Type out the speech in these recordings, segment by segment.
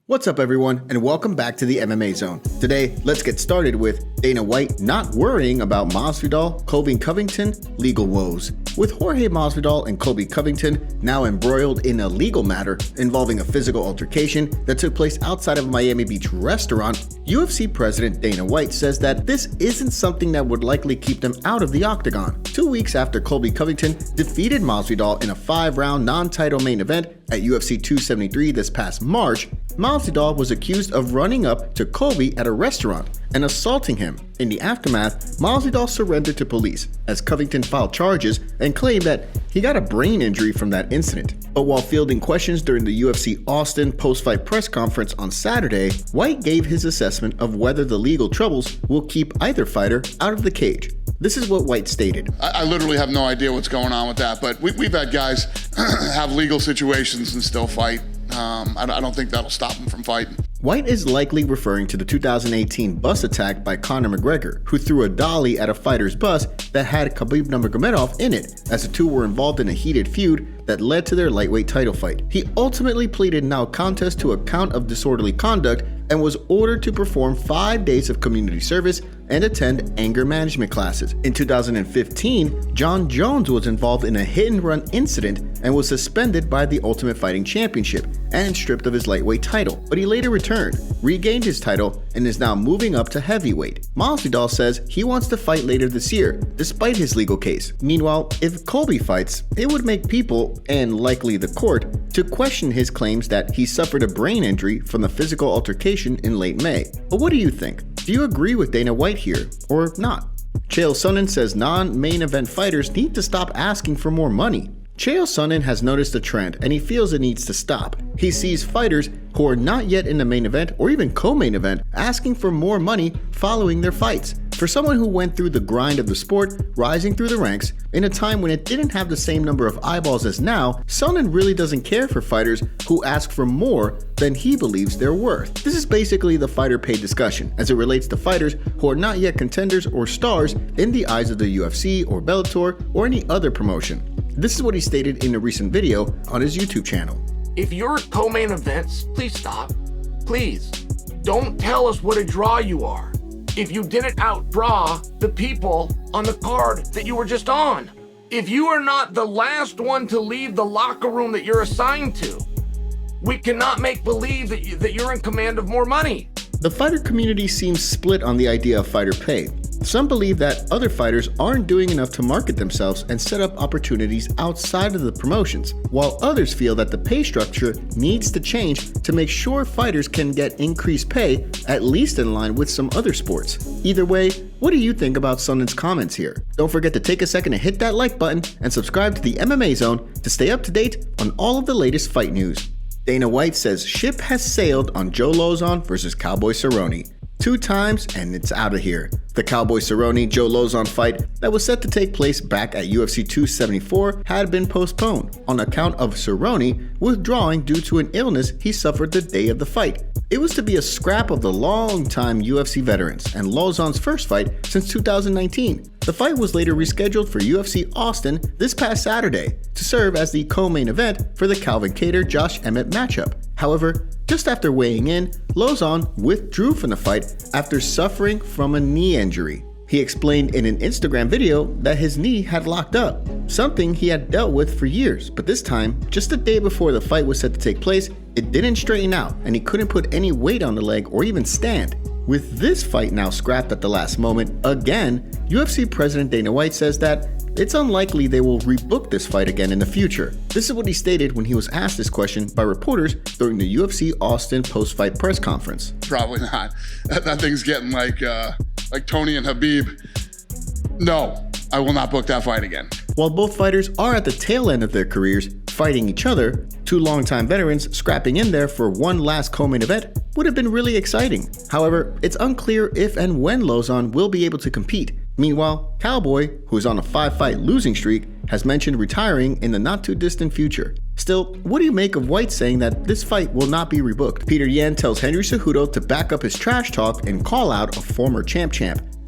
What's up everyone, and welcome back to the MMA Zone. Today, let's get started with Dana White not worrying about Masvidal, Colby Covington, legal woes. With Jorge Masvidal and Colby Covington now embroiled in a legal matter involving a physical altercation that took place outside of a Miami Beach restaurant, UFC President Dana White says that this isn't something that would likely keep them out of the octagon. 2 weeks after Colby Covington defeated Masvidal in a 5-round non-title main event at UFC 273 this past March, Masvidal was accused of running up to Colby at a restaurant and assaulting him. In the aftermath, Masvidal surrendered to police as Covington filed charges and claimed that he got a brain injury from that incident. But while fielding questions during the UFC Austin post-fight press conference on Saturday, White gave his assessment of whether the legal troubles will keep either fighter out of the cage. This is what White stated. I literally have no idea what's going on with that, but we've had guys have legal situations and still fight. I don't think that'll stop them from fighting. White is likely referring to the 2018 bus attack by Conor McGregor, who threw a dolly at a fighter's bus that had Khabib Nurmagomedov in it, as the two were involved in a heated feud that led to their lightweight title fight. He ultimately pleaded no contest to a count of disorderly conduct and was ordered to perform 5 days of community service and attend anger management classes. In 2015, John Jones was involved in a hit-and-run incident and was suspended by the Ultimate Fighting Championship and stripped of his lightweight title, but he later returned, regained his title, and is now moving up to heavyweight. Masvidal says he wants to fight later this year, despite his legal case. Meanwhile, if Colby fights, it would make people, and likely the court, to question his claims that he suffered a brain injury from the physical altercation in late May. But what do you think? Do you agree with Dana White here, or not? Chael Sonnen says non-main event fighters need to stop asking for more money. Chael Sonnen has noticed a trend and he feels it needs to stop. He sees fighters who are not yet in the main event or even co-main event asking for more money following their fights. For someone who went through the grind of the sport, rising through the ranks, in a time when it didn't have the same number of eyeballs as now, Sonnen really doesn't care for fighters who ask for more than he believes they're worth. This is basically the fighter pay discussion, as it relates to fighters who are not yet contenders or stars in the eyes of the UFC or Bellator or any other promotion. This is what he stated in a recent video on his YouTube channel. If you're at co-main events, please stop. Please. Don't tell us what a draw you are if you didn't outdraw the people on the card that you were just on. If you are not the last one to leave the locker room that you're assigned to, we cannot make believe that you're in command of more money. The fighter community seems split on the idea of fighter pay. Some believe that other fighters aren't doing enough to market themselves and set up opportunities outside of the promotions, while others feel that the pay structure needs to change to make sure fighters can get increased pay, at least in line with some other sports. Either way, what do you think about Sonnen's comments here? Don't forget to take a second to hit that like button and subscribe to the MMA Zone to stay up to date on all of the latest fight news. Dana White says ship has sailed on Joe Lauzon versus Cowboy Cerrone. 2 times and it's out of here. The Cowboy Cerrone-Joe Lauzon fight that was set to take place back at UFC 274 had been postponed on account of Cerrone withdrawing due to an illness he suffered the day of the fight. It was to be a scrap of the long-time UFC veterans and Lauzon's first fight since 2019. The fight was later rescheduled for UFC Austin this past Saturday to serve as the co-main event for the Calvin Kattar-Josh Emmett matchup. However, just after weighing in, Lauzon withdrew from the fight after suffering from a knee injury. He explained in an Instagram video that his knee had locked up, something he had dealt with for years, but this time, just a day before the fight was set to take place, it didn't straighten out and he couldn't put any weight on the leg or even stand. With this fight now scrapped at the last moment, again, UFC President Dana White says that it's unlikely they will rebook this fight again in the future. This is what he stated when he was asked this question by reporters during the UFC Austin post-fight press conference. Probably not. That thing's getting like Tony and Khabib. No, I will not book that fight again. While both fighters are at the tail end of their careers, fighting each other, 2 longtime veterans scrapping in there for one last co-main event would have been really exciting. However, it's unclear if and when Lauzon will be able to compete. Meanwhile, Cowboy, who is on a 5-fight losing streak, has mentioned retiring in the not too distant future. Still, what do you make of White saying that this fight will not be rebooked? Petr Yan tells Henry Cejudo to back up his trash talk and call out a former champ.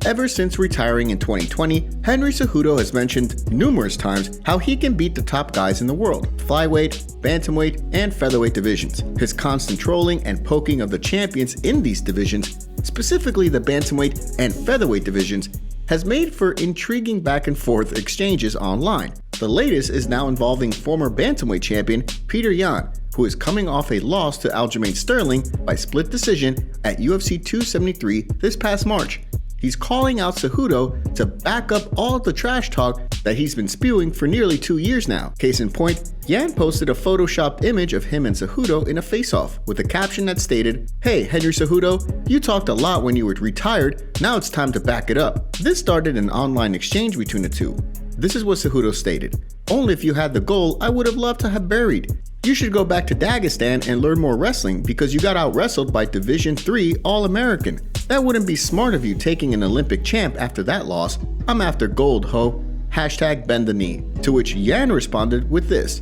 Ever since retiring in 2020, Henry Cejudo has mentioned numerous times how he can beat the top guys in the world, flyweight, bantamweight, and featherweight divisions. His constant trolling and poking of the champions in these divisions, specifically the bantamweight and featherweight divisions, has made for intriguing back and forth exchanges online. The latest is now involving former bantamweight champion Petr Yan, who is coming off a loss to Aljamain Sterling by split decision at UFC 273 this past March. He's calling out Cejudo to back up all of the trash talk that he's been spewing for nearly 2 years now. Case in point, Yan posted a photoshopped image of him and Cejudo in a face-off with a caption that stated, "Hey Henry Cejudo, you talked a lot when you were retired, now it's time to back it up." This started an online exchange between the two. This is what Cejudo stated, "Only if you had the goal I would have loved to have buried. You should go back to Dagestan and learn more wrestling because you got out-wrestled by Division 3 All-American. That wouldn't be smart of you taking an Olympic champ after that loss. I'm after gold, ho. Hashtag bend the knee." To which Yan responded with this,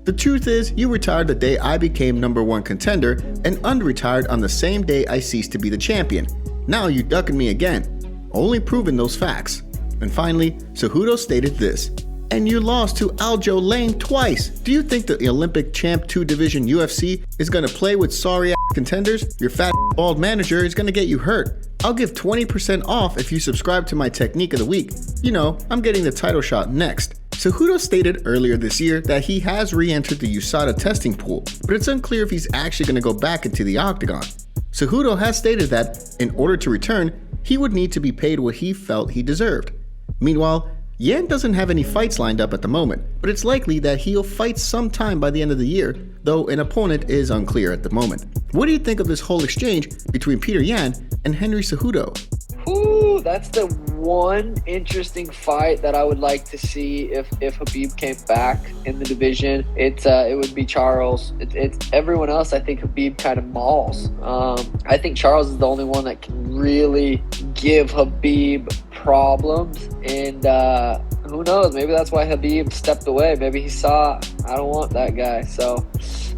"The truth is, you retired the day I became #1 contender and unretired on the same day I ceased to be the champion. Now you ducking me again. Only proving those facts." And finally, Cejudo stated this, "And you lost to Aljo Lane twice. Do you think the Olympic Champ 2 Division UFC is gonna play with sorry contenders? Your fat bald manager is gonna get you hurt. I'll give 20% off if you subscribe to my Technique of the Week. You know, I'm getting the title shot next." Cejudo stated earlier this year that he has re-entered the USADA testing pool, but it's unclear if he's actually gonna go back into the octagon. Cejudo has stated that, in order to return, he would need to be paid what he felt he deserved. Meanwhile, Yan doesn't have any fights lined up at the moment, but it's likely that he'll fight sometime by the end of the year, though an opponent is unclear at the moment. What do you think of this whole exchange between Petr Yan and Henry Cejudo? Ooh, that's the one interesting fight that I would like to see if Khabib came back in the division. It would be Charles. It's everyone else. I think Khabib kind of mauls. I think Charles is the only one that can really give Khabib problems, and who knows, maybe that's why Khabib stepped away. Maybe he saw, I don't want that guy, so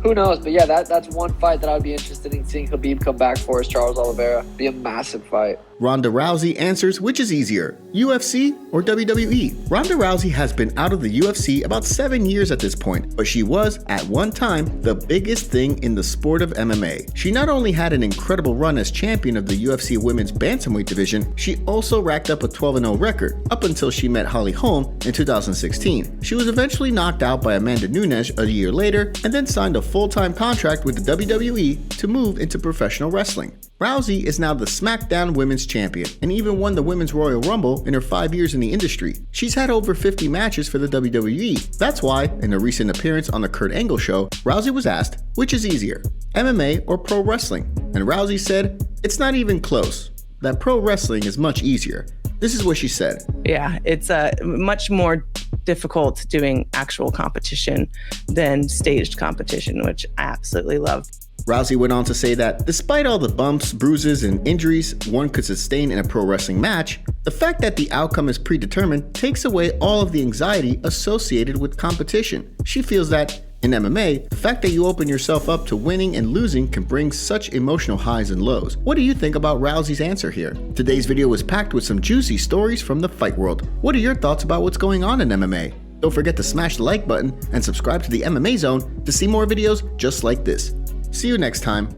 who knows. But yeah, that's one fight that I'd be interested in seeing Khabib come back for, is Charles Oliveira. Be a massive fight. Ronda Rousey answers, which is easier, UFC or WWE? Ronda Rousey has been out of the UFC about 7 years at this point, but she was, at one time, the biggest thing in the sport of MMA. She not only had an incredible run as champion of the UFC Women's Bantamweight division, she also racked up a 12-0 record, up until she met Holly Holm in 2016. She was eventually knocked out by Amanda Nunes a year later, and then signed a full-time contract with the WWE to move into professional wrestling. Rousey is now the SmackDown Women's Champion and even won the Women's Royal Rumble in her 5 years in the industry. She's had over 50 matches for the WWE. That's why, in a recent appearance on the Kurt Angle show, Rousey was asked, which is easier, MMA or pro wrestling? And Rousey said, it's not even close, that pro wrestling is much easier. This is what she said. Yeah, it's much more difficult doing actual competition than staged competition, which I absolutely love. Rousey went on to say that despite all the bumps, bruises, and injuries one could sustain in a pro wrestling match, the fact that the outcome is predetermined takes away all of the anxiety associated with competition. She feels that, in MMA, the fact that you open yourself up to winning and losing can bring such emotional highs and lows. What do you think about Rousey's answer here? Today's video was packed with some juicy stories from the fight world. What are your thoughts about what's going on in MMA? Don't forget to smash the like button and subscribe to the MMA Zone to see more videos just like this. See you next time.